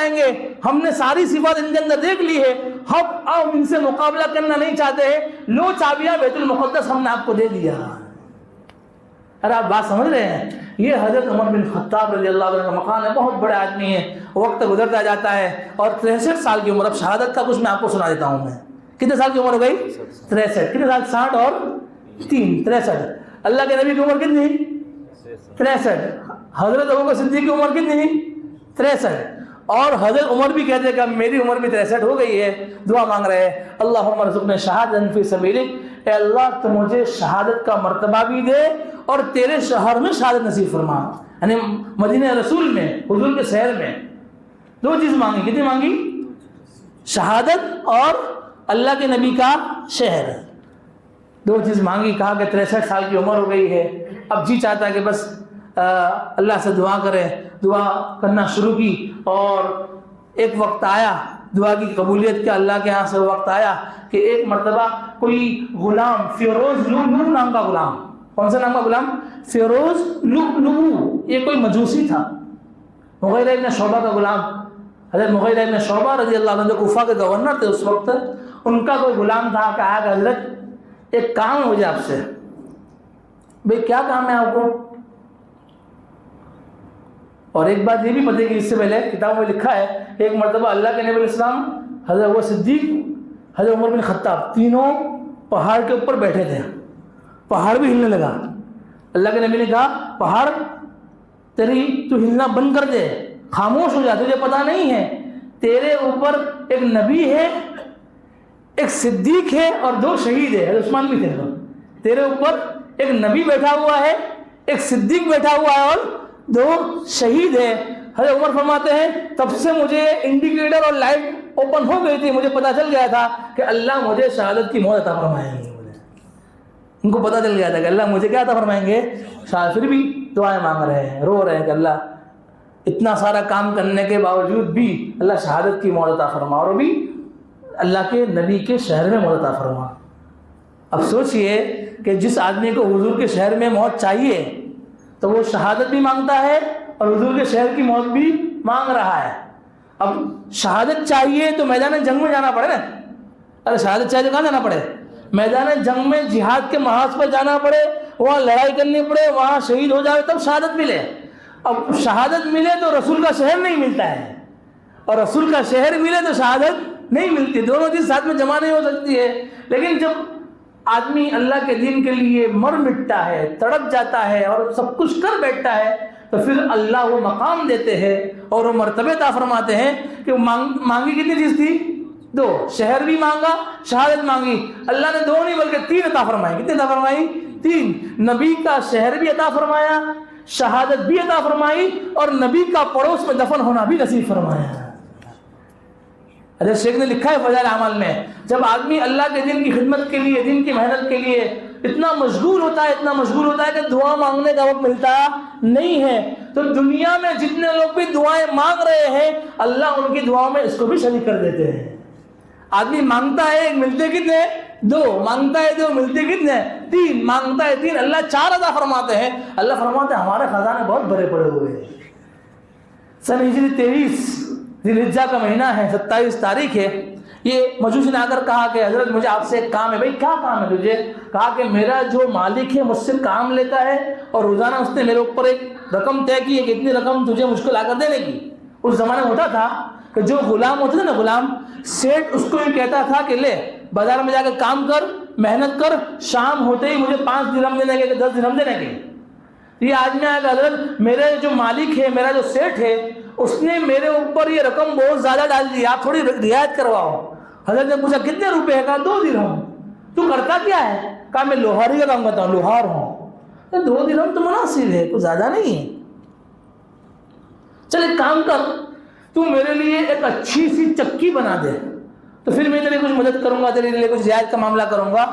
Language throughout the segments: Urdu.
فرمائیں گے ہم نے ساری صفات ان کے اندر دیکھ لی ہے، ہم ان سے مقابلہ کرنا نہیں چاہتے ہیں، لو چابیاں بیت المقدس ہم نے آپ کو دے دیا۔ ارے آپ بات سمجھ رہے ہیں؟ یہ حضرت عمر بن خطاب رضی اللہ عنہ کا مقام ہے، بہت بڑے آدمی ہے، وقت گزرتا جاتا ہے اور 63 سال کی عمر۔ اب شہادت کا کچھ میں آپ کو سنا دیتا ہوں۔ میں کتنے سال کی عمر ہو گئی؟ 63۔ کتنے سال؟ 60 اور 3، 63۔ اللہ کے نبی کی عمر کتنی؟ 63۔ حضرت ابوبکر صدیق کی عمر کتنی؟ 63۔ اور حضرت عمر بھی کہتے ہیں کہ میری عمر بھی 63 ہو گئی ہے، دعا مانگ رہے ہیں اللہم ارزقنا شہادۃ فی سبیلک، اے اللہ تو مجھے شہادت کا مرتبہ بھی دے اور تیرے شہر میں شہادت نصیب فرما، یعنی مدینہ رسول میں، حضور کے شہر میں۔ دو چیز مانگی، کتنی مانگی؟ شہادت اور اللہ کے نبی کا شہر، دو چیز مانگی۔ کہا کہ 63 سال کی عمر ہو گئی ہے، اب جی چاہتا ہے کہ بس اللہ سے دعا کرے، دعا کرنا شروع کی اور ایک وقت آیا دعا کی قبولیت کا، اللہ کے ہاں سے وقت آیا کہ ایک مرتبہ کوئی غلام فیروز لؤلؤ نام کا غلام، کون سے نام کا غلام؟ فیروز لؤلؤ، یہ کوئی مجوسی تھا، مغیرہ ابن شعبہ کا غلام۔ حضرت مغیرہ ابن شعبہ رضی اللہ عنہ جو کوفہ کے گورنر تھے اس وقت، ان کا کوئی غلام تھا، کہا کہ حضرت ایک کام ہو جائے آپ سے۔ بھئی کیا کام ہے آپ کو؟ اور ایک بات یہ بھی پتہ ہے کہ اس سے پہلے کتابوں میں لکھا ہے ایک مرتبہ اللہ کے نبی علیہ السلام، حضرت ابو صدیق، حضرت عمر بن خطاب، تینوں پہاڑ کے اوپر بیٹھے تھے، پہاڑ بھی ہلنے لگا۔ اللہ کے نبی نے کہا پہاڑ تیری تو ہلنا بند کر دے، خاموش ہو جا، تجھے پتہ نہیں ہے تیرے اوپر ایک نبی ہے، ایک صدیق ہے اور 2 شہید ہے، حضرت عثمان بھی تھے، تیرے اوپر ایک نبی بیٹھا ہوا ہے، ایک صدیق بیٹھا ہوا ہے اور 2 شہید ہے۔ حضرت عمر فرماتے ہیں تب سے مجھے انڈیکیٹر اور لائٹ اوپن ہو گئی تھی، مجھے پتا چل گیا تھا کہ اللہ مجھے شہادت کی موت عطا فرمائیں گے۔ ان کو پتا چل گیا تھا کہ اللہ مجھے کیا عطا فرمائیں گے؟ شاید پھر بھی دعائیں مانگ رہے ہیں، رو رہے ہیں کہ اللہ اتنا سارا کام کرنے کے باوجود بھی اللہ شہادت کی موت عطا فرما، اور بھی اللہ کے نبی کے شہر میں موت عطا فرما۔ اب سوچئے کہ جس آدمی کو حضور کے شہر میں موت چاہیے تو وہ شہادت بھی مانگتا ہے اور حضور کے شہر کی موت بھی مانگ رہا ہے۔ اب شہادت چاہیے تو میدان جنگ میں جانا پڑے نا، ارے شہادت چاہیے تو کہاں جانا پڑے؟ میدان جنگ میں، جہاد کے محاذ پر جانا پڑے، وہاں لڑائی کرنی پڑے، وہاں شہید ہو جائے تب شہادت ملے۔ اب شہادت ملے تو رسول کا شہر نہیں ملتا ہے، اور رسول کا شہر ملے تو شہادت نہیں ملتی، دونوں چیز ساتھ میں جمع نہیں ہو سکتی ہے۔ لیکن جب آدمی اللہ کے دین کے لیے مر مٹتا ہے، تڑپ جاتا ہے اور سب کچھ کر بیٹھتا ہے تو پھر اللہ وہ مقام دیتے ہیں اور وہ مرتبے عطا فرماتے ہیں کہ مانگی کتنی چیز تھی؟ 2، شہر بھی مانگا، شہادت مانگی، اللہ نے 2 نہیں بلکہ 3 عطا فرمائی۔ کتنے عطا فرمائی؟ 3۔ نبی کا شہر بھی عطا فرمایا، شہادت بھی عطا فرمائی، اور نبی کا پڑوس میں دفن ہونا بھی نصیب فرمایا۔ حضرت شیخ نے لکھا ہے فضائل اعمال میں، جب آدمی اللہ کے دین کی خدمت کے لیے، دین کی محنت کے لیے اتنا مشغول ہوتا ہے، اتنا مشغول ہوتا ہے کہ دعا مانگنے کا وقت ملتا نہیں ہے، تو دنیا میں جتنے لوگ بھی دعائیں مانگ رہے ہیں اللہ ان کی دعاؤں میں اس کو بھی شریک کر دیتے ہیں۔ آدمی مانگتا ہے 1، ملتے کتنے؟ 2، مانگتا ہے 2، ملتے کتنے؟ 3، مانگتا ہے 3، اللہ 4 عطا فرماتے ہیں۔ اللہ فرماتے ہیں ہمارے خزانے بہت بڑے پڑے ہوئے ہیں۔ سن ہجری 23 ذی الحجہ کا مہینہ ہے، 27 تاریخ ہے۔ یہ مجوسی نے آ کر کہا کہ حضرت مجھے آپ سے ایک کام ہے۔ بھائی کیا کام ہے تجھے؟ کہا کہ میرا جو مالک ہے مجھ سے کام لیتا ہے اور روزانہ اس نے میرے اوپر ایک رقم طے کی ہے کہ اتنی رقم تجھے مجھ کو لا کر دینے کی۔ اس زمانے میں ہوتا تھا کہ جو غلام ہوتے تھے نا، غلام، سیٹ اس کو یہ کہتا تھا کہ لے بازار میں جا کے کام کر، محنت کر، شام ہوتے ہی مجھے 5 درہم دینے کے، 10 درہم دینے کے۔ یہ آدمی آیا کہ حضرت میرے جو مالک ہے، میرا جو سیٹ ہے، اس نے میرے اوپر یہ رقم بہت زیادہ ڈال دی، آپ تھوڑی رعایت کرواؤ۔ حضرت نے پوچھا کتنے روپے ہے؟ کہا 2 درہم۔ تو کرتا کیا ہے؟ کہا میں لوہاری کا کام کرتا ہوں، لوہار ہوں۔ 2 درہم تو مناسب ہے، کچھ زیادہ نہیں ہے۔ چل ایک کام کر، تو میرے لیے ایک اچھی سی چکی بنا دے، تو پھر میں تیرے کچھ مدد کروں گا، تیرے لیے کچھ رعایت کا معاملہ کروں گا۔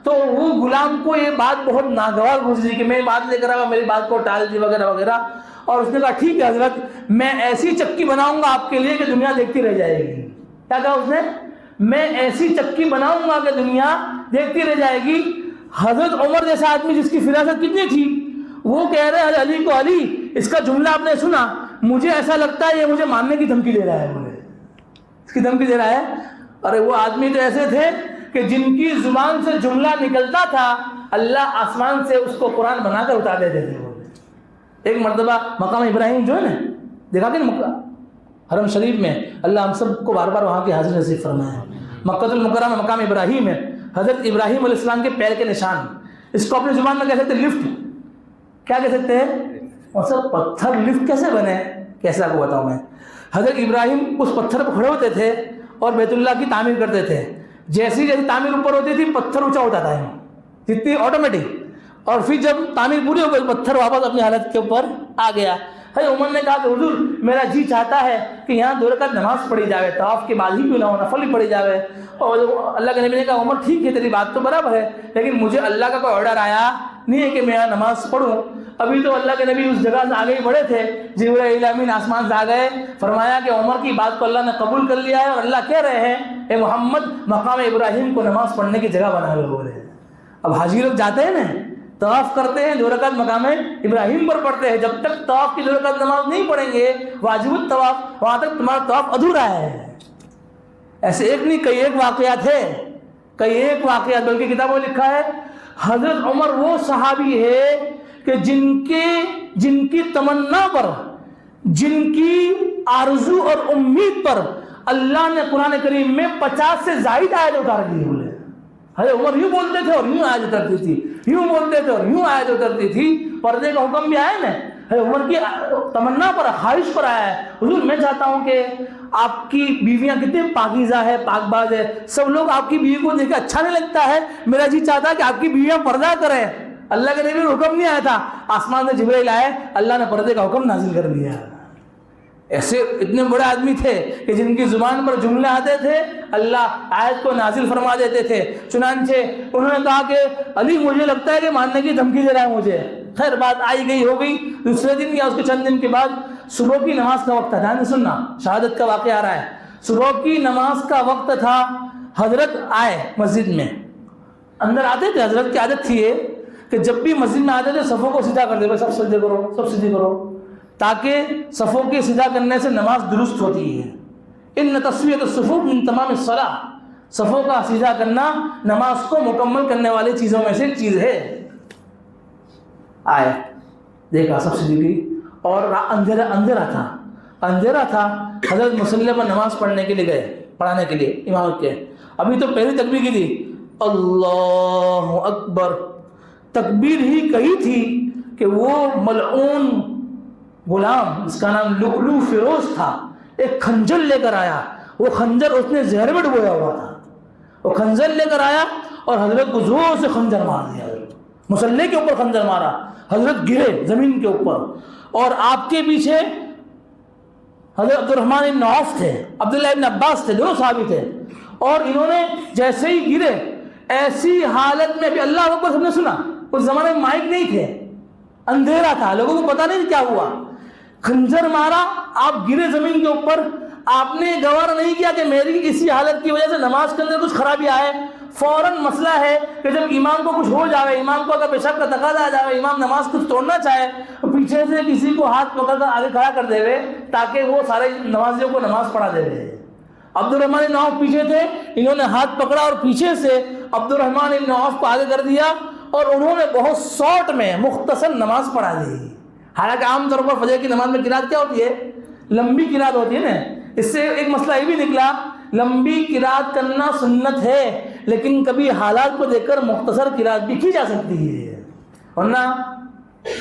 تو وہ غلام کو یہ بات بہت ناگوار گزری کہ میں بات لے کر آؤں، میری بات کو ٹال دی وغیرہ وغیرہ، اور اس نے کہا ٹھیک ہے حضرت، میں ایسی چکی بناؤں گا آپ کے لیے کہ دنیا دیکھتی رہ جائے گی۔ کیا کہا اس نے؟ میں ایسی چکی بناؤں گا کہ دنیا دیکھتی رہ جائے گی۔ حضرت عمر جیسا آدمی جس کی فراست کتنی تھی، وہ کہہ رہے ہیں علی کو، علی اس کا جملہ آپ نے سنا، مجھے ایسا لگتا ہے یہ مجھے ماننے کی دھمکی دے رہا ہے. مجھے اس کی دھمکی دے رہا ہے. ارے وہ آدمی تو ایسے تھے کہ جن کی زبان سے جملہ نکلتا تھا اللہ آسمان سے اس کو قرآن بنا کر اتار دیتے تھے. ایک مرتبہ مقام ابراہیم جو ہے نا، دیکھا کہ حرم شریف میں، اللہ ہم سب کو بار بار وہاں کی حاضر نصیب فرمائے. مکہ المکرمہ مقام ابراہیم ہے، حضرت ابراہیم علیہ السلام کے پیر کے نشان. اس کو اپنی زبان میں کہہ سکتے ہیں لفٹ. کیا کہہ سکتے ہیں؟ اور سب پتھر لفٹ کیسے بنے؟ کیسے آپ کو بتاؤں میں. حضرت ابراہیم اس پتھر پر کھڑے ہوتے تھے اور بیت اللہ کی تعمیر کرتے تھے. جیسی تعمیر اوپر ہوتی تھی پتھر اونچا ہوتا تھا جتنی آٹومیٹک. اور پھر جب تعمیر پوری ہو گئی پتھر واپس اپنی حالت کے اوپر آ گیا. حضرت عمر نے کہا کہ حضور میرا جی چاہتا ہے کہ یہاں 2 رکعت نماز پڑھی جاوے، طواف کے بعد ہی کیوں نہ ہو، نفل ہی پڑھی جاوے. اور اللہ کے نبی نے کہا عمر ٹھیک ہے تیری بات تو برابر ہے، لیکن مجھے اللہ کا کوئی آرڈر آیا نہیں ہے کہ میں یہاں نماز پڑھوں. ابھی تو اللہ کے نبی اس جگہ سے آگے ہی بڑھے تھے، جبرائیل امین آسمان سے آ گئے، فرمایا کہ عمر کی بات کو اللہ نے قبول کر لیا ہے اور اللہ کہہ رہے ہیں اے محمد مقام ابراہیم کو نماز پڑھنے کی جگہ بنا ہوئے ہیں. اب حاجی لوگ جاتے ہیں نا، طواف کرتے ہیں، 2 رکعت مقام ابراہیم پر پڑھتے ہیں. جب تک طواف کی 2 رکعت نماز نہیں پڑھیں گے واجب الطواف، وہاں تک تمہارا طواف ادھورا ہے. ایسے ایک نہیں کئی ایک واقعات ہے، کئی ایک واقعات، بلکہ کتابوں میں لکھا ہے حضرت عمر وہ صحابی ہے کہ جن کی تمنا پر، جن کی آرزو اور امید پر اللہ نے قرآن کریم میں 50 سے زائد آیت اتار دی. بولے حضرت عمر یوں بولتے تھے اور یوں آیت اترتی تھی، یوں بولتے تھے اور یوں آیت اترتی تھی. پردے کا حکم بھی آیا نا، عمر کی تمنا پر، خواہش پر آیا ہے. حضور میں چاہتا ہوں کہ آپ کی بیویاں کتنے پاکیزہ ہے، پاک باز ہے، سب لوگ آپ کی بیوی کو دیکھ کے اچھا نہیں لگتا ہے، میرا جی چاہتا ہے کہ آپ کی بیویاں پردہ کریں. اللہ کے نبی کو حکم نہیں آیا تھا، آسمان سے جبرائیل آئے، اللہ نے پردے کا حکم نازل کر دیا. ایسے اتنے بڑے آدمی تھے کہ جن کی زبان پر جملے آتے تھے اللہ آیت کو نازل فرما دیتے تھے. چنانچہ انہوں نے کہا کہ علی مجھے لگتا ہے کہ ماننے کی دھمکی دے رہا ہے مجھے. خیر بات آئی گئی ہو گئی. دوسرے دن یا اس کے چند دن کے بعد صبح کی نماز کا وقت تھا. دھیان سے سننا، شہادت کا واقعہ آ رہا ہے. صبح کی نماز کا وقت تھا. حضرت آئے مسجد میں، اندر آتے تھے. حضرت کی عادت تھی کہ جب بھی مسجد میں آتے تھے صفوں کو سیدھا کر دے، سب سجدے کرو، سب سجدے کرو، تاکہ صفوں کے سیدھا کرنے سے نماز درست ہوتی ہے. ان تسویۃ الصفوف من تمام الصلاۃ، صفوں کا سیدھا کرنا نماز کو مکمل کرنے والی چیزوں میں سے ایک چیز ہے. آئے، دیکھا سب سجدے کی، اور اندھیرا تھا. حضرت مصلی پر نماز پڑھنے کے لیے گئے، پڑھانے کے لیے امامت کے. ابھی تو پہلی تکبیر کی تھی، اللہ اکبر. تکبیر ہی کہی تھی کہ وہ ملعون غلام، اس کا نام لؤلؤ فیروز تھا، ایک خنجر لے کر آیا. وہ خنجر اس نے زہر میں ڈبویا ہوا تھا. وہ خنجر لے کر آیا اور حضرت کو زور سے خنجر مار دیا. مصلی کے اوپر خنجر مارا، حضرت گرے زمین کے اوپر. اور آپ کے پیچھے حضرت عبد الرحمن بن عوف تھے، عبداللہ بن عباس تھے، دونوں صحابی تھے. اور انہوں نے جیسے ہی گرے، ایسی حالت میں بھی اللہ اکبر سب نے سنا. اس زمانے میں مائک نہیں تھے، اندھیرا تھا، لوگوں کو پتا نہیں کیا ہوا. خنجر مارا، آپ گرے زمین کے اوپر. آپ نے گوارا نہیں کیا کہ میری اسی حالت کی وجہ سے نماز کے اندر کچھ خرابی آئے. فوراً مسئلہ ہے کہ جب امام کو کچھ ہو جاوے، امام کو اگر پیشاب کا تقاضا آ جاوے، امام نماز کچھ توڑنا چاہے، پیچھے سے کسی کو ہاتھ پکڑ کر آگے کھڑا کر دے تاکہ وہ سارے نمازیوں کو نماز پڑھا دے. عبد الرحمن بن عوف پیچھے تھے، انہوں نے ہاتھ پکڑا اور پیچھے سے عبد الرحمن بن عوف کو آگے کر دیا اور انہوں نے بہت شارٹ میں مختصر نماز پڑھا دی. حالانکہ عام طور پر فجر کی نماز میں قرات کیا ہوتی ہے؟ لمبی قرات ہوتی ہے نا. اس سے ایک مسئلہ یہ بھی نکلا، لمبی قرات کرنا سنت ہے، لیکن کبھی حالات کو دیکھ کر مختصر قرات بھی کی جا سکتی ہے. ورنہ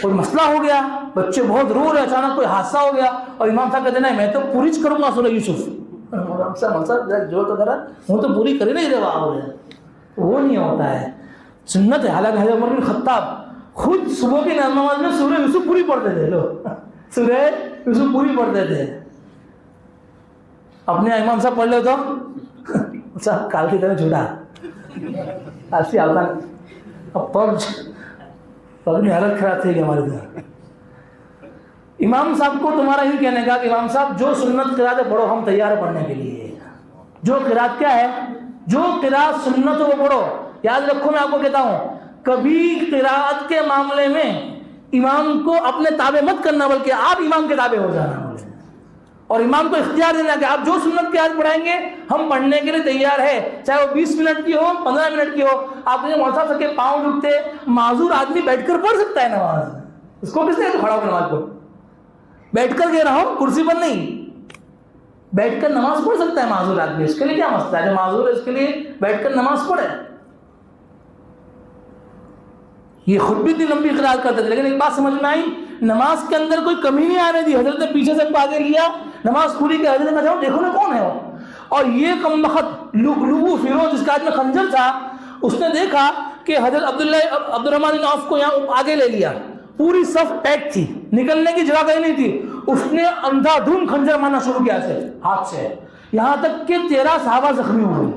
کوئی مسئلہ ہو گیا، بچے بہت رو رہے، اچانک کوئی حادثہ ہو گیا اور امام صاحب کہتے ہیں میں تو پوری کروں گا سورہ یوسف. جو تو کرا وہ تو پوری کر ہی نہیں رہا ہو رہا، وہ نہیں ہوتا ہے. سنت ہے. حالانکہ حضرت عمر بن خطاب خود صبح کی نماز میں سورہ یوسف پوری پڑھتے تھے. لوگ سورہ یوسف پوری پڑھتے تھے. اپنے امام صاحب پڑھ لے تو صاحب کال کی طرح جھوٹا ایسی آتا اب پگ میں حالت خراب تھی کہ ہماری طرح. امام صاحب کو تمہارا ہی کہنے کا کہ امام صاحب جو سنت قرات پڑھو، ہم تیار ہیں پڑھنے کے لیے. جو قرات کیا ہے، جو قرات سنت وہ پڑھو. یاد رکھو، میں آپ کو کہتا ہوں کبھی قرات کے معاملے میں امام کو اپنے تابع مت کرنا بلکہ آپ امام کے تابع ہو جانا بولے، اور امام کو اختیار دینا کہ آپ جو سنت کی آیت پڑھائیں گے ہم پڑھنے کے لیے تیار ہے، چاہے وہ 20 منٹ کی ہو 15 منٹ کی ہو۔ آپ نے مولوی صاحب کے پاؤں دکھتے، معذور آدمی بیٹھ کر پڑھ سکتا ہے نماز، اس کو کس نے کھڑا ہو کر نماز پڑھ، بیٹھ کر کہہ رہا ہوں کرسی پر نہیں، بیٹھ کر نماز پڑھ سکتا ہے معذور آدمی، اس کے لیے کیا مسئلہ ہے؟ جو معذور ہے اس کے لیے بیٹھ کر نماز پڑھے۔ یہ خود بھی اتنی لمبی قرات کرتے تھے، لیکن ایک بات سمجھ میں آئی، نماز کے اندر کوئی کمی نہیں آنے دی۔ حضرت نے پیچھے سے آگے لیا، نماز پوری کی، حضرت نے کہا دیکھو نا کون ہے وہ، اور یہ کم بخت لوگو فیروز جس کے ہاتھ میں خنجر تھا، اس نے دیکھا کہ حضرت عبد الرحمن بن عوف کو یہاں آگے لے لیا، پوری صف پیک تھی، نکلنے کی جگہ کہیں نہیں تھی، اس نے اندھا دھند خنجر مارنا شروع کیا سے ہاتھ سے، یہاں تک کہ 13 صحابہ زخمی ہوئے۔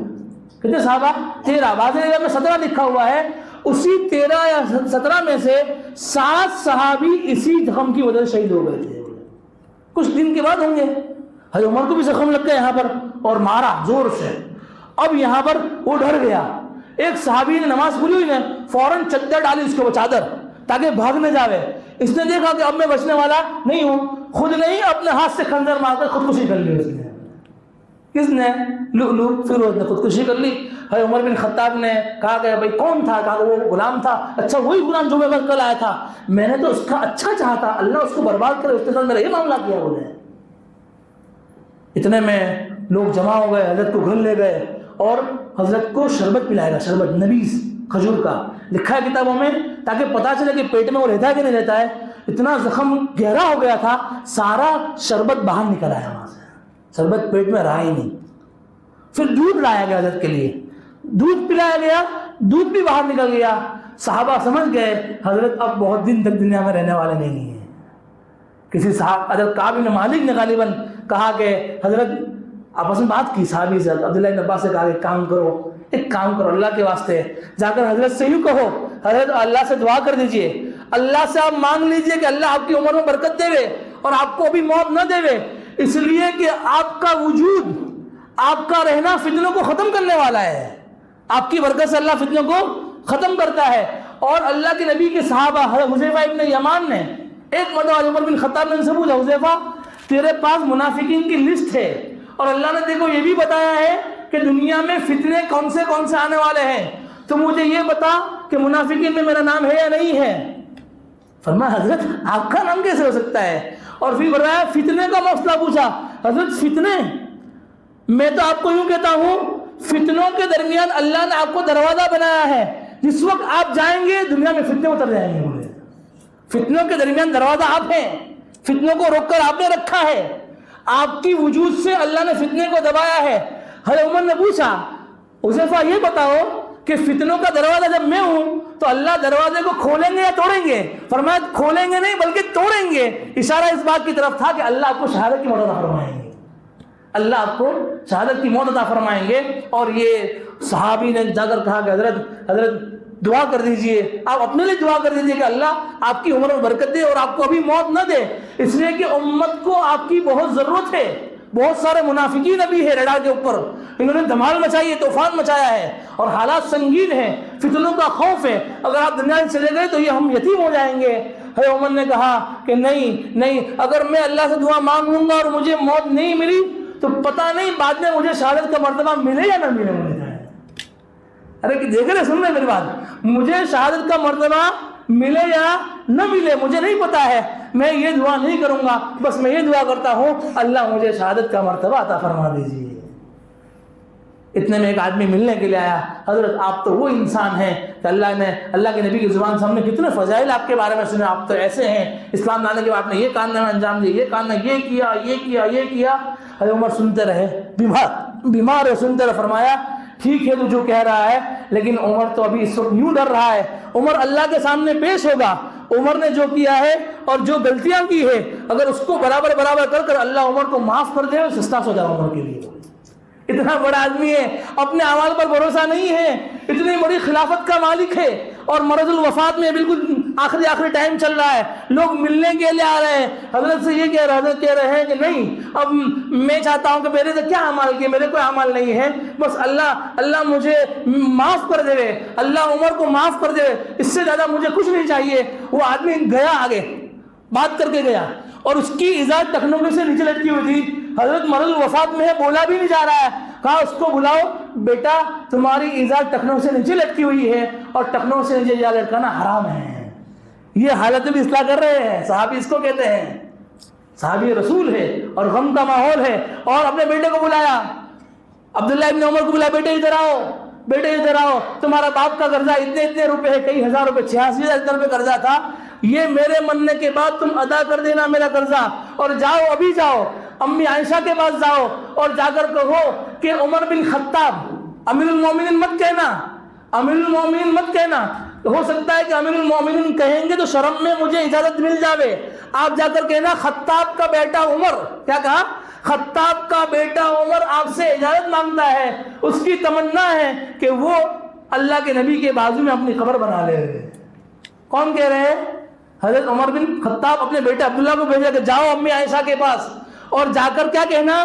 کتنے صحابہ؟ 13، بعض جگہ میں 17 لکھا ہوا ہے، اسی 13 یا 17 میں سے 7 صحابی اسی زخم کی وجہ سے شہید ہو گئے تھے، کچھ دن کے بعد ہوں گے۔ حضرت عمر کو بھی زخم لگ گیا یہاں پر اور مارا زور سے، اب یہاں پر وہ ڈر گیا، ایک صحابی نے نماز پوری ہوئی نے فوراً چادر ڈالی اس کے، وہ چادر تاکہ بھاگ نہ جاوے، اس نے دیکھا کہ اب میں بچنے والا نہیں ہوں، خود نہیں اپنے ہاتھ سے خنجر مار کر خودکشی کر لی۔ اس نے، کس نے؟ لؤلؤ فیروز نے خودکشی کر لی۔ حضرت عمر بن خطاب نے کہا کہ بھائی کون تھا؟ کہا کہ وہ غلام تھا۔ اچھا وہی غلام جو میں کل آیا تھا، میں نے تو اس کا اچھا چاہا تھا، اللہ اس کو برباد کرے، اس کے ساتھ میرا یہ معاملہ کیا بولے۔ اتنے میں لوگ جمع ہو گئے، حضرت کو گھر لے گئے اور حضرت کو شربت پلائے گا، شربت نبیذ کھجور کا، لکھا ہے کتابوں میں تاکہ پتہ چلے کہ پیٹ میں وہ رہتا ہے کہ نہیں رہتا ہے۔ اتنا زخم گہرا ہو گیا تھا، سارا شربت باہر نکل آیا وہاں سے، شربت پیٹ میں رہا ہی نہیں۔ پھر دودھ لایا گیا حضرت کے لیے، دودھ پلایا گیا، دودھ بھی باہر نکل گیا۔ صحابہ سمجھ گئے حضرت اب بہت دن تک دنیا میں رہنے والے نہیں ہیں۔ کسی صاحب حضرت کعب بن مالک نے غالباً کہا کہ حضرت آپس میں بات کی صحابی سے، عبداللہ بن عباس سے کہا کہ ایک کام کرو اللہ کے واسطے، جا کر حضرت سے یوں کہو، حضرت اللہ سے دعا کر دیجئے، اللہ سے آپ مانگ لیجئے کہ اللہ آپ کی عمر میں برکت دے اور آپ کو ابھی موت نہ دے، اس لیے کہ آپ کا وجود، آپ کا رہنا فتنوں کو ختم کرنے والا ہے، آپ کی برکت سے اللہ فتنوں کو ختم کرتا ہے۔ اور اللہ کے نبی کے صحابہ حضرت حذیفہ ابن یمان نے ایک مرتبہ عمر بن خطاب نے ان سے پوچھا، حذیفہ تیرے پاس منافقین کی لسٹ ہے اور اللہ نے دیکھو یہ بھی بتایا ہے کہ دنیا میں فتنے کون سے آنے والے ہیں، تو مجھے یہ بتا کہ منافقین میں میرا نام ہے یا نہیں ہے؟ فرمایا حضرت آپ کا نام کیسے ہو سکتا ہے؟ اور پھر فرمایا فتنے کا مسئلہ پوچھا، حضرت فتنے، میں تو آپ کو یوں کہتا ہوں فتنوں کے درمیان اللہ نے آپ کو دروازہ بنایا ہے، جس وقت آپ جائیں گے دنیا میں فتنے اتر جائیں گے۔ فتنوں کے درمیان دروازہ آپ ہیں، فتنوں کو روک کر آپ نے رکھا ہے، آپ کی وجود سے اللہ نے فتنے کو دبایا ہے۔ حضرت عمر نے پوچھا حذیفہ یہ بتاؤ کہ فتنوں کا دروازہ جب میں ہوں تو اللہ دروازے کو کھولیں گے یا توڑیں گے؟ فرمایا کھولیں گے نہیں بلکہ توڑیں گے، اشارہ اس بات کی طرف تھا کہ اللہ آپ کو شہادت کی موت عطا فرمائیں گے، اللہ آپ کو شہادت کی موت عطا فرمائیں گے۔ اور یہ صحابی نے جا کر کہا کہ حضرت دعا کر دیجئے، آپ اپنے لیے دعا کر دیجئے کہ اللہ آپ کی عمر میں برکت دے اور آپ کو ابھی موت نہ دے، اس لیے کہ امت کو آپ کی بہت ضرورت ہے، بہت سارے منافقین ابھی ہے ریڈار کے اوپر، انہوں نے دھمال مچائی ہے، طوفان مچایا ہے اور حالات سنگین ہیں، فتنوں کا خوف ہے، اگر آپ دنیا سے چلے گئے تو یہ ہم یتیم ہو جائیں گے۔ حضرت عمر نے کہا کہ نہیں، اگر میں اللہ سے دعا مانگ لوں گا اور مجھے موت نہیں ملی تو پتہ نہیں بعد میں مجھے شہادت کا مرتبہ ملے یا نہ ملے۔ ارے کہ دیکھ رہے سن رہے میری بات، مجھے شہادت کا مرتبہ ملے یا نہ ملے مجھے نہیں پتا ہے، میں یہ دعا نہیں کروں گا، بس میں یہ دعا کرتا ہوں اللہ مجھے شہادت کا مرتبہ عطا فرما دیجیے۔ اتنے میں ایک آدمی ملنے کے لیے آیا، حضرت آپ تو وہ انسان ہیں کہ اللہ کے نبی کی زبان سے ہم نے کتنے فضائل آپ کے بارے میں سنے، آپ تو ایسے ہیں، اسلام لانے کے بعد آپ نے یہ کارنامہ انجام دیا، یہ کارنامہ یہ کیا۔ حضرت عمر سنتے رہے، بیمار ہے، سنتے رہے۔ فرمایا ٹھیک ہے تو جو کہہ رہا ہے، لیکن عمر تو ابھی اس وقت یوں ڈر رہا ہے، عمر اللہ کے سامنے پیش ہوگا، عمر نے جو کیا ہے اور جو غلطیاں کی ہے اگر اس کو برابر کر اللہ عمر کو معاف کر دے، سستا سو جائے عمر کے لیے، اتنا بڑا آدمی ہے, اپنے اعمال پر بھروسہ نہیں ہے, اتنی بڑی خلافت کا مالک ہے, اور مرض الوفات میں بالکل آخری ٹائم چل رہا ہے, لوگ ملنے کے لیے آ رہے ہیں, حضرت سے یہ حضرت کہہ رہے ہیں کہ نہیں, اب میں چاہتا ہوں کہ میرے سے کیا اعمال کیے, میرے کوئی اعمال نہیں ہے, بس اللہ مجھے معاف کر دے, اللہ عمر کو معاف کر دے, اس سے زیادہ مجھے کچھ نہیں چاہیے. وہ آدمی گیا آگے, بات کر کے گیا, اور اس کی ازار ٹخنوں سے نیچے لٹکی ہوئی تھی. حضرت مرض الوفات میں ہے, بولا بھی نہیں جا رہا ہے, کہا اس کو بلاؤ, بیٹا تمہاری ازار ٹخنوں سے نیچے لٹکی ہوئی ہے, اور ٹخنوں سے نیچے جا لٹکانا حرام ہے. یہ حالت بھی اصلاح کر رہے ہیں صحابی, اس کو کہتے ہیں صحابی رسول ہے, اور غم کا ماحول ہے. اور اپنے بیٹے کو بلایا, عبداللہ ابن عمر کو بلایا, بیٹے ادھر آؤ, بیٹے ادھر آؤ, تمہارا باپ کا قرضہ اتنے روپے ہے, کئی ہزار روپے, 86,000 روپے قرضہ تھا, یہ میرے مرنے کے بعد تم ادا کر دینا میرا قرضہ, اور جاؤ, ابھی جاؤ, امی عائشہ کے پاس جاؤ, اور جا کر کہو کہ عمر بن خطاب, امیر المومنین مت کہنا, امیر المومنین مت کہنا, ہو سکتا ہے کہ امیر المومنین کہیں گے تو شرم میں مجھے اجازت مل جاوے, آپ جا کر کہنا خطاب کا بیٹا عمر, کیا کہا, خطاب کا بیٹا عمر آپ سے اجازت مانگتا ہے, اس کی تمنا ہے کہ وہ اللہ کے نبی کے بازو میں اپنی قبر بنا لے. کون کہہ رہے ہیں؟ حضرت عمر بن خطاب اپنے بیٹے عبداللہ کو بھیجا کہ جاؤ امی عائشہ کے پاس, اور جا کر کیا کہنا,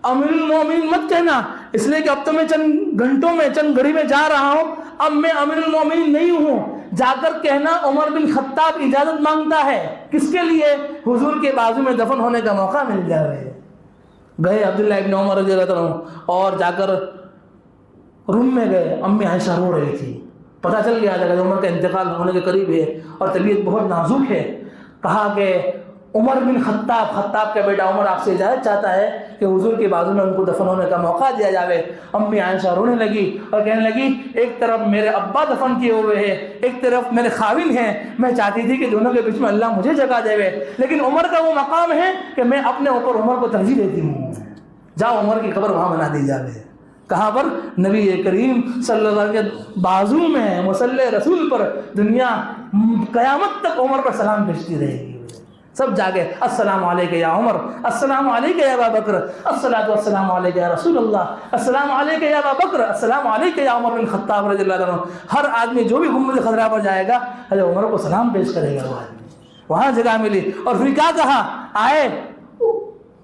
امیر المومنین مت کہنا, اس لیے کہ اب تو میں چند گھنٹوں میں, چند گھڑی میں جا رہا ہوں, اب میں امیر المومنین نہیں ہوں. جا کر کہنا عمر بن خطاب اجازت مانگتا ہے, کس کے لیے, حضور کے بازو میں دفن ہونے کا موقع مل جائے. گئے عبداللہ ابن عمر رضی اللہ عنہ, اور جا کر روم میں گئے, امی عائشہ رو رہی تھی, پتہ چل گیا کہ عمر کا انتقال ہونے کے قریب ہے اور طبیعت بہت نازک ہے. کہا کہ عمر بن خطاب, خطاب کا بیٹا عمر آپ سے اجازت چاہتا ہے کہ حضور کے بازو میں ان کو دفن ہونے کا موقع دیا جاوے. امی عائشہ رونے لگی اور کہنے لگی, ایک طرف میرے ابا دفن کیے ہوئے ہیں, ایک طرف میرے خاوند ہیں, میں چاہتی تھی کہ دونوں کے بیچ میں اللہ مجھے جگہ دے, لیکن عمر کا وہ مقام ہے کہ میں اپنے اوپر عمر کو ترجیح دیتی ہوں, جاؤ عمر کی قبر وہاں بنا دی جاوے. کہاں پر, نبی کریم صلی اللہ علیہ وسلم کے بازو میں, مصلی رسول پر, دنیا قیامت تک عمر پر سلام بھیجتی رہے گی. سب جاگے, السلام علیکہ یا عمر, السلام علیکہ یا ابا بکر, الصلاۃ والسلام علیکہ یا رسول اللہ, السلام علیکہ یا ابا بکر, السلام علیکہ یا عمر بن خطاب رضی اللہ عنہ. ہر آدمی جو بھی گنبد خضرا پر جائے گا, حضرت عمر کو سلام پیش کرے گا. وہ آدمی وہاں جگہ ملی, اور پھر کیا کہا, آئے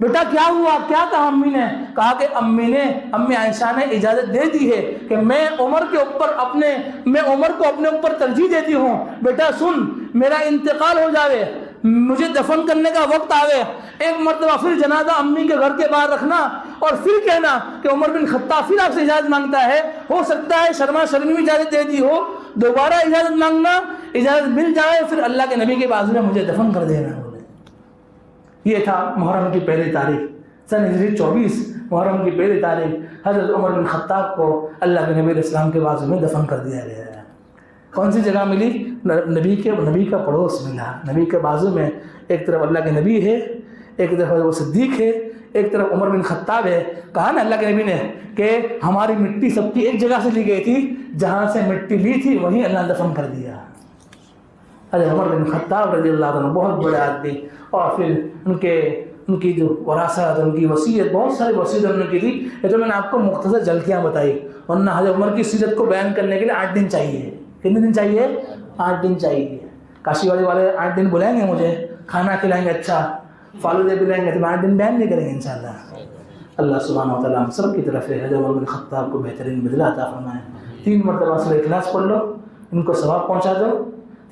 بیٹا کیا ہوا, کیا کہا امی نے, کہا کہ امی عائشہ نے اجازت دے دی ہے کہ میں عمر کو اپنے اوپر ترجیح دیتی ہوں. بیٹا سن, میرا انتقال ہو جاوے, مجھے دفن کرنے کا وقت آوے, ایک مرتبہ پھر جنازہ امی کے گھر کے باہر رکھنا, اور پھر کہنا کہ عمر بن خطاب پھر آپ سے اجازت مانگتا ہے, ہو سکتا ہے شرما شرمی میں اجازت دے دی ہو, دوبارہ اجازت مانگنا, اجازت مل جائے, پھر اللہ کے نبی کے بازو میں مجھے دفن کر دینا. یہ تھا محرم کی پہلی تاریخ, سن ہجری 24 محرم کی پہلی تاریخ حضرت عمر بن خطاب کو اللہ کے نبی علیہ السلام کے بازو میں دفن کر دیا گیا ہے. کون سی جگہ ملی, نبی کا پڑوس ملا, نبی کے بازو میں ایک طرف اللہ کے نبی ہے, ایک طرف وہ صدیق ہے, ایک طرف عمر بن خطاب ہے. کہا نا اللہ کے نبی نے کہ ہماری مٹی سب کی ایک جگہ سے لی گئی تھی, جہاں سے مٹی لی تھی وہیں اللہ نے دفن کر دیا. حضرت عمر بن خطاب رضی اللہ عنہ بہت بڑے آدمی, اور پھر ان کی جو وراثت, ان کی وصیت, بہت ساری وصیت انہوں نے کی تھی. یہ تو میں نے آپ کو مختصر جھلکیاں بتائی, ورنہ حضرت عمر کی سیرت کو بیان کرنے کے لیے 8 دن چاہیے. کتنے دن چاہیے, 8 دن چاہیے. کاشی والے 8 دن بلائیں گے مجھے, کھانا کھلائیں گے, اچھا فالودے پلائیں گے, تو 8 دن بیان نہیں کریں گے انشاءاللہ. اللہ سبحانہ و تعالیٰ ہم سب کی طرف ہے حضرت عمر بن خطاب کو بہترین بدلہ عطا فرمائے. 3 مرتبہ سورہ اخلاص پڑھ لو, ان کو ثواب پہنچا دو.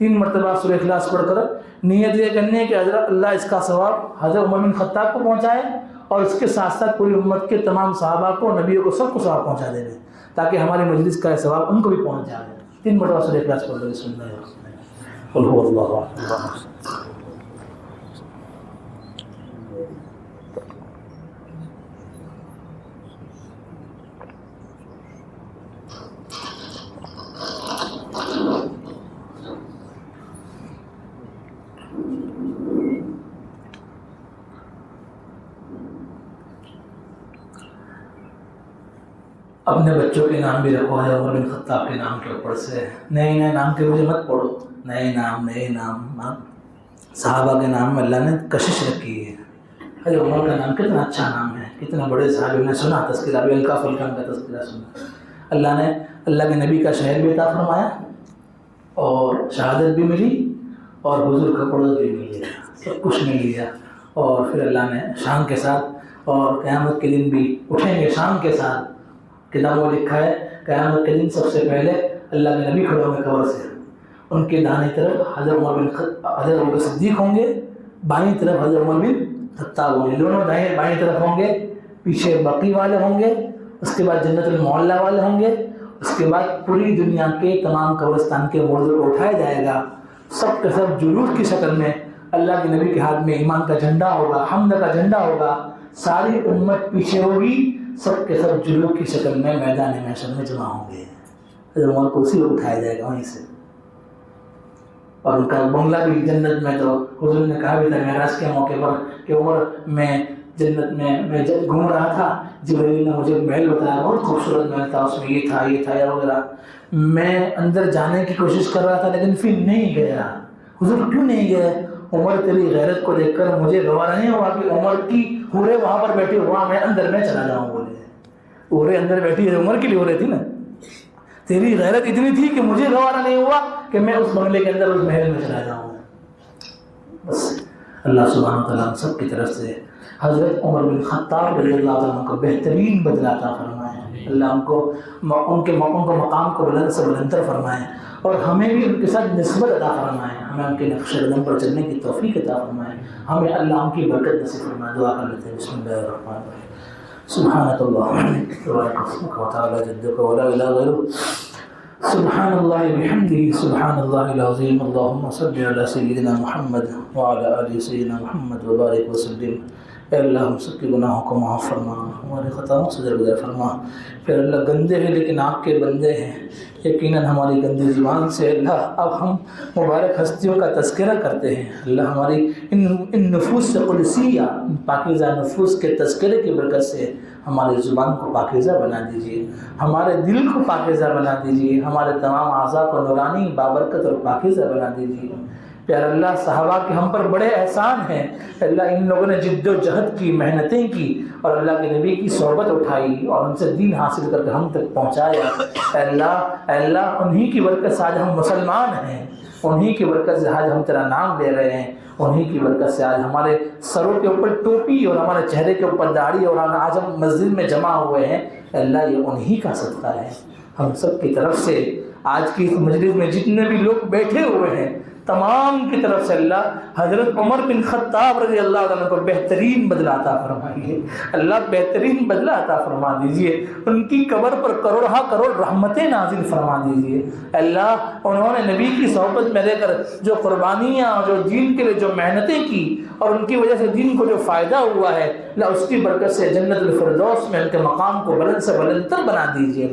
3 مرتبہ سورہ اخلاص پڑھ کر نیت یہ کرنی ہے کہ حضرت اللہ اس کا ثواب حضرت عمر بن خطاب کو پہنچائے, اور اس کے ساتھ ساتھ پوری امت کے تمام صحابہ کو, نبیوں کو, سب کو ثواب پہنچا دے, تاکہ ہماری مجلس کا ثواب ان کو بھی پہنچ جائے. 3 مرتبہ سورہ اخلاص پڑھ لو. بسم اللہ الرحمن الرحیم. قل هو اللہ احد. اپنے بچوں کے نام بھی رکھو ہے عمر بن خطاب کے نام کے اوپر سے. نئے نام کے مجھے مت پڑھو, نئے نام. صحابہ کے نام میں اللہ نے کشش رکھی ہے, حضرت عمر کا نام کتنا اچھا نام ہے، کتنا بڑے صحابی نے سنا تذکرہ، ابھی الکا فلکان کا تذکرہ سنا. اللہ نے اللہ کے نبی کا شہر بھی عطا فرمایا اور شہادت بھی ملی اور حضور کا قرض بھی مل گیا، سب کچھ مل گیا. اور پھر اللہ نے شان کے ساتھ اور قیامت کے دن بھی اٹھیں گے شان کے ساتھ. کتابوں میں لکھا ہے قیامت کے دن سب سے پہلے اللہ کے نبی کھڑے ہوں گے قبر سے، ان کے دائیں طرف حضرت عمر بن صدیق ہوں گے، بائیں طرف حضرت عمر بن خطاب ہوں گے. دونوں بائیں طرف ہوں گے، پیچھے بقی والے ہوں گے، اس کے بعد جنت المعلیٰ والے ہوں گے، اس کے بعد پوری دنیا کے تمام قبرستان کے مردوں کو اٹھایا جائے گا، سب کے سب جلوس کی شکل میں. اللہ کے نبی کے ہاتھ میں ایمان کا جھنڈا ہوگا، حمد کا جھنڈا ہوگا، ساری امت پیچھے ہوگی، سب کے سب جلوس کی شکل میں میدان محشر میں جمع ہوں گے. حضرت عمر کو اسی وقت اٹھایا جائے گا وہیں سے. اور ان کا بنگلہ بھی جنت میں، تو حضور نے کہا بھی تھا معراج کے موقع پر کہ عمر میں جنت میں جب گھوم رہا تھا، جبرائیل نے مجھے محل بتایا، بہت خوبصورت محل تھا، اس میں یہ تھا یا وغیرہ. میں اندر جانے کی کوشش کر رہا تھا لیکن پھر نہیں گیا. حضور کیوں نہیں گئے؟ عمر تیری غیرت کو دیکھ کر مجھے گوارا نہیں ہوا کہ عمر کی حوریں وہاں پر بیٹھی، وہاں میں اندر میں چلا جاؤں. بولے حوریں اندر بیٹھی ہے، عمر کے لیے ہو رہی تھی نا. تیری غیرت اتنی تھی کہ مجھے گوارا نہیں ہوا کہ میں اس بنگلے کے اندر اس محل میں چلا جاؤں. بس اللہ سبحانہ وتعالیٰ سب کی طرف سے حضرت عمر بن خطاب رضی اللہ عنہ کو بہترین بدلہ عطا فرمائے. اللہ ان کے مقام کو بلند سے بلندتر فرمائے اور ہمیں بھی ان کے ساتھ نسبت عطا فرمائے. ہمیں ان کے نقش قدم پر چلنے کی توفیق عطا فرمائے. ہمیں اللہ ان کی برکت نصیب فرمائے. دعا کر لیتے ہیں. بسم اللہ الرحمن الرحیم. سبحانک اللہم وتعالی جدک ولا الہ غیرک. سبحان اللہ بحمدہ سبحان اللہ العظیم. اللہم صل علی سیدنا محمد وعلی آل سیدنا محمد وبارک وسلم. اے اللہ ہم سب کے گناہوں کو معاف فرما، ہمارے خطاؤں سے درگزر فرما. پھر اللہ گندے ہیں لیکن آپ کے بندے ہیں، یقیناً ہماری گندی زبان سے اللہ اب ہم مبارک ہستیوں کا تذکرہ کرتے ہیں. اللہ ہماری ان نفوس سے قدسیہ، ان پاکیزہ نفوس کے تذکرے کی برکت سے ہماری زبان کو پاکیزہ بنا دیجیے، ہمارے دل کو پاکیزہ بنا دیجیے، ہمارے تمام اعضاء کو نورانی بابرکت اور پاکیزہ بنا دیجیے. پیارا اللہ صحابہ کے ہم پر بڑے احسان ہیں. اللہ ان لوگوں نے جد و جہد کی، محنتیں کی اور اللہ کے نبی کی صحبت اٹھائی اور ان سے دین حاصل کر کے ہم تک پہنچایا. اے اللہ انہی کی برکت سے آج ہم مسلمان ہیں، انہی کی برکت سے آج ہم تیرا نام لے رہے ہیں، انہی کی برکت سے آج ہمارے سروں کے اوپر ٹوپی اور ہمارے چہرے کے اوپر داڑھی اور آج ہم مسجد میں جمع ہوئے ہیں. اللہ یہ انہی کا صدقہ ہے. ہم سب کی طرف سے آج کی اس مجلس میں جتنے بھی لوگ بیٹھے ہوئے ہیں تمام کی طرف سے اللہ حضرت عمر بن خطاب رضی اللہ عنہ کو بہترین بدلہ عطا فرمائیے. اللہ بہترین بدلہ عطا فرما دیجئے. ان کی قبر پر کروڑہ کروڑ رحمتیں نازل فرما دیجئے. اللہ انہوں نے نبی کی صحبت میں رہ کر جو قربانیاں، جو دین کے لیے جو محنتیں کی اور ان کی وجہ سے دین کو جو فائدہ ہوا ہے، اللہ اس کی برکت سے جنت الفردوس میں ان کے مقام کو بلند سے بلندتر بنا دیجئے.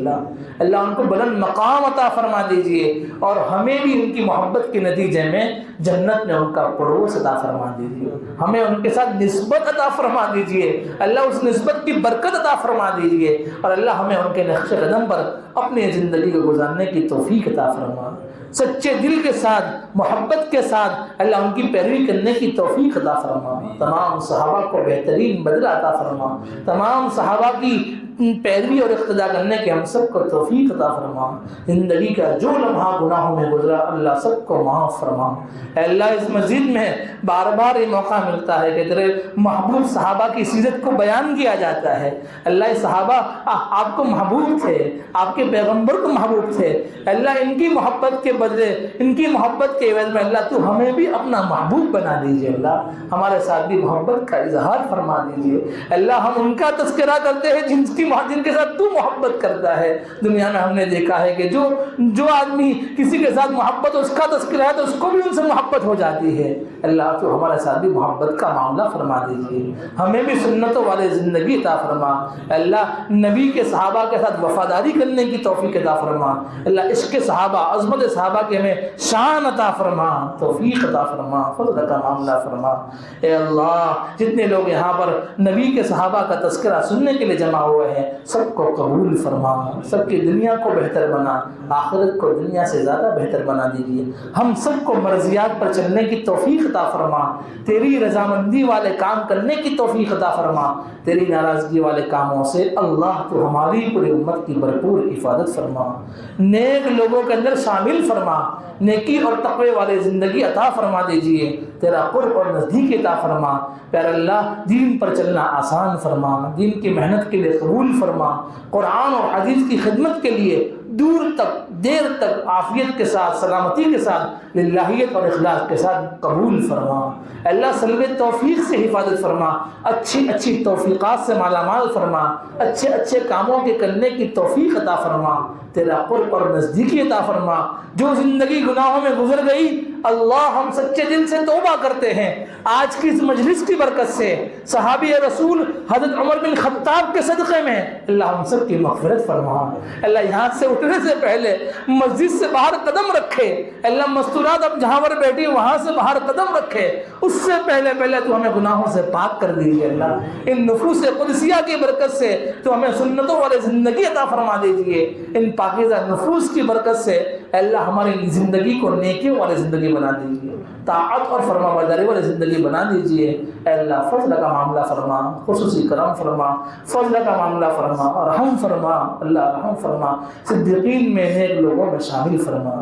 اللہ ان کو بلند مقام عطا فرما دیجئے اور ہمیں بھی ان کی محبت کے نتیجے میں جنت میں ان کا پڑوس عطا فرما دیجیے. ہمیں ان کے ساتھ نسبت عطا فرما دیجیے. اللہ اس نسبت کی برکت عطا فرما دیجیے اور اللہ ہمیں ان کے نقش قدم پر اپنی زندگی کو گزارنے کی توفیق عطا فرما. سچے دل کے ساتھ، محبت کے ساتھ اللہ ان کی پیروی کرنے کی توفیق عطا فرما. تمام صحابہ کو بہترین بدلہ عطا فرما. تمام صحابہ کی پیروی اور اقتداء کرنے کے ہم سب کو توفیق عطا فرما. زندگی کا جو لمحہ گناہوں میں گزرا اللہ سب کو معاف فرما. اے اللہ اس مسجد میں بار بار یہ موقع ملتا ہے کہ تیرے محبوب صحابہ کی سیرت کو بیان کیا جاتا ہے. اللہ یہ صحابہ آپ کو محبوب تھے، آپ کے پیغمبر کو محبوب تھے. اللہ ان کی محبت کے بدلے، ان کی محبت کے عوض میں اللہ تو ہمیں بھی اپنا محبوب بنا دیجیے. اللہ ہمارے ساتھ بھی محبت کا اظہار فرما دیجیے. اللہ ہم ان کا تذکرہ کرتے ہیں جن کے ساتھ تو محبت کرتا ہے. دنیا میں ہم نے دیکھا ہے کہ جو آدمی کسی کے ساتھ محبت اس کا تذکرہ ہے تو اس کو بھی ان سے محبت ہو جاتی ہے. اللہ تو ہمارے ساتھ بھی محبت کا معاملہ فرما دیجیے. ہمیں بھی سنتوں والے زندگی عطا فرما. اللہ نبی کے صحابہ کے ساتھ وفاداری کرنے کی توفیق عطا فرما. اللہ عشق صحابہ، عظمت صحابہ کے ہمیں شان عطا فرما، توفیق عطا فرما، فضل کا معاملہ فرما. اے اللہ جتنے لوگ یہاں پر نبی کے صحابہ کا تذکرہ سننے کے لیے جمع ہوئے ہیں ہے سب کو قبول فرما، سب کی دنیا کو بہتر بنا، آخرت کو دنیا سے زیادہ بہتر بنا دیجیے۔ ہم سب کو مرضیات پر چلنے کی توفیق عطا فرما، تیری رضامندی والے کام کرنے کی توفیق عطا فرما، تیری ناراضگی والے کاموں سے اللہ تو ہماری پوری امت کی بھرپور حفاظت فرما، نیک لوگوں کے اندر شامل فرما، نیکی اور تقوی والے زندگی عطا فرما دیجیے، تیرا قرب اور نزدیک عطا فرما۔ پیارے اللہ، دین پر چلنا آسان فرما، دین کی محنت کے لیے قبول فرما، قرآن اور حدیث کی خدمت کے لیے دور تک دیر تک عافیت کے ساتھ سلامتی کے ساتھ للہیت اور اخلاص کے ساتھ قبول فرما۔ اللہ سلب توفیق سے حفاظت فرما، اچھی اچھی توفیقات سے مالا مال فرما، اچھے اچھے کاموں کے کرنے کی توفیق عطا فرما، تیرا قرب اور نزدیکی عطا فرما۔ جو زندگی گناہوں میں گزر گئی اللہ ہم سچے دل سے توبہ کرتے ہیں، آج کی اس مجلس کی برکت سے، صحابی رسول حضرت عمر بن خطاب کے صدقے میں اللہ ہم سب کی مغفرت فرما۔ اللہ یہاں سے اٹھنے سے پہلے مسجد سے باہر قدم رکھے، اللہ مستورات اب جہاں پر بیٹھی وہاں سے باہر قدم رکھے، اس سے پہلے تو ہمیں گناہوں سے پاک کر دیجیے۔ اللہ ان نفوس قدسیہ کی برکت سے تو ہمیں سنتوں والے زندگی عطا فرما دیجیے، ان پاکیزہ نفوس کی برکت سے اللہ ہماری زندگی کو نیکیوں والی زندگی بنا دیجیے، طاعت اور فرما برداری والی زندگی بنا دیجیے۔ اے اللہ فضل کا معاملہ فرما، خصوصی کرم فرما، فضل کا معاملہ فرما، رحم فرما، اللہ رحم فرما، صدیقین میں نیک لوگوں میں شامل فرما۔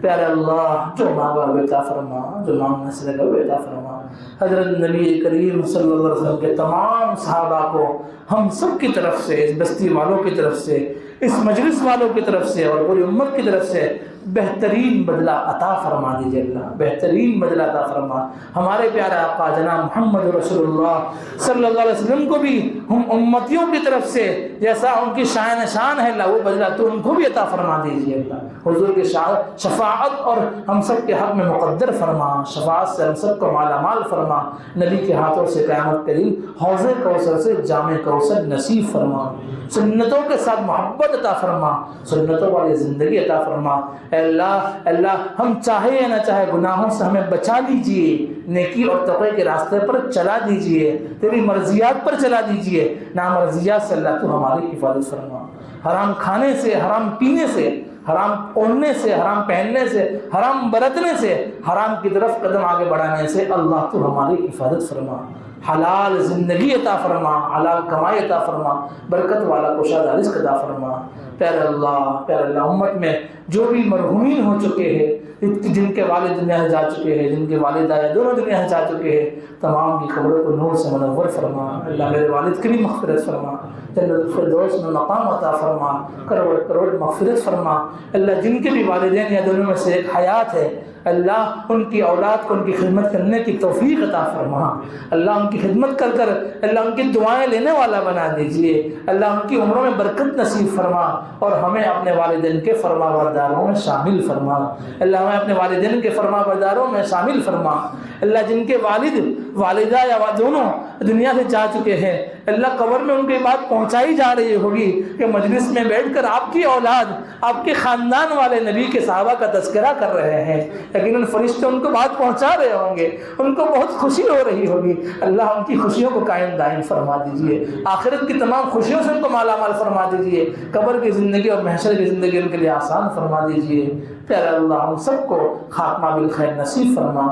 پیارے اللہ جو مانگا وہ عطا فرما، جو مانگنے سے لگا وہ عطا فرما۔ حضرت نبی کریم صلی اللہ علیہ وسلم کے تمام صحابہ کو ہم سب کی طرف سے، اس بستی والوں کی طرف سے، اس مجلس والوں کی طرف سے اور پوری امت کی طرف سے بہترین بدلہ عطا فرما دیجیے۔ اللہ بہترین بدلہ عطا فرما۔ ہمارے پیارے آقا جناب محمد رسول اللہ صلی اللہ علیہ وسلم کو بھی ہم امتیوں کی طرف سے جیسا ان کی شان ہے اللہ وہ بدلہ تو ان کو بھی عطا فرما دیجیے۔ اللہ حضور کی شفاعت اور ہم سب کے حق میں مقدر فرما، شفاعت سے ہم سب کو مالا مال فرما، نبی کے ہاتھوں سے قیامت کے دن حوض کوثر سے جام کوثر نصیب فرما، سنتوں کے ساتھ محبت عطا فرما، سنتوں والی زندگی عطا فرما۔ اے اللہ ہم چاہے یا نہ چاہے گناہوں سے ہمیں بچا لیجئے، نیکی اور تقوی کے راستے پر چلا دیجئے، تیری مرضیات پر چلا دیجئے، نامرضیات سے اللہ تو ہماری حفاظت فرما، حرام کھانے سے، حرام پینے سے، حرام اوڑھنے سے، حرام پہننے سے، حرام برتنے سے، حرام کی طرف قدم آگے بڑھانے سے اللہ تو ہماری حفاظت فرما، حلال زندگی عطا فرما، حلال کمائی عطا فرما، برکت والا کشادہ رزق عطا فرما۔ پیارے اللہ امت میں جو بھی مرحومین ہو چکے ہیں، جن کے والد دنیا سے جا چکے ہیں، جن کے والدہ دونوں دنیا سے جا چکے ہیں، تمام کی قبروں کو نور سے منور فرما۔ اللہ میرے والد کی بھی مغفرت فرما، جنت الفردوس میں مقام عطا فرما، کروڑ کروڑ مغفرت فرما۔ اللہ جن کے بھی والدین یا دونوں میں سے ایک حیات ہے اللہ ان کی اولاد کو ان کی خدمت کرنے کی توفیق عطا فرما، اللہ ان کی خدمت کر اللہ ان کی دعائیں لینے والا بنا دیجئے، اللہ ان کی عمروں میں برکت نصیب فرما اور ہمیں اپنے والدین کے فرما برداروں میں شامل فرما، اللہ ہمیں اپنے والدین کے فرما برداروں میں شامل فرما۔ اللہ جن کے والد والدہ یا دونوں دنیا سے جا چکے ہیں اللہ قبر میں ان کی بات پہنچائی جا رہی ہوگی کہ مجلس میں بیٹھ کر آپ کی اولاد آپ کے خاندان والے نبی کے صحابہ کا تذکرہ کر رہے ہیں، لیکن ان فرشتے ان کو بات پہنچا رہے ہوں گے، ان کو بہت خوشی ہو رہی ہوگی، اللہ ان کی خوشیوں کو قائم دائم فرما دیجئے، آخرت کی تمام خوشیوں سے ان کو مالا مال فرما دیجئے، قبر کی زندگی اور محشر کی زندگی ان کے لیے آسان فرما دیجئے۔ پیارے اللہ ہم سب کو خاتمہ بالخیر نصیب فرما،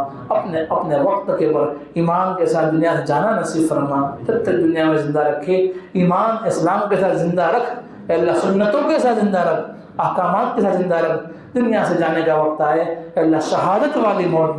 اپنے وقت کے پر ایمان کے ساتھ دنیا سے جانا نصیب فرما، جب تک دنیا میں زندہ رکھے ایمان اسلام کے ساتھ زندہ رکھ، اے اللہ سنتوں کے ساتھ زندہ رکھ، احکامات کے ساتھ زندہ رکھ، دنیا سے جانے کا وقت آئے اے اللہ شہادت والی موت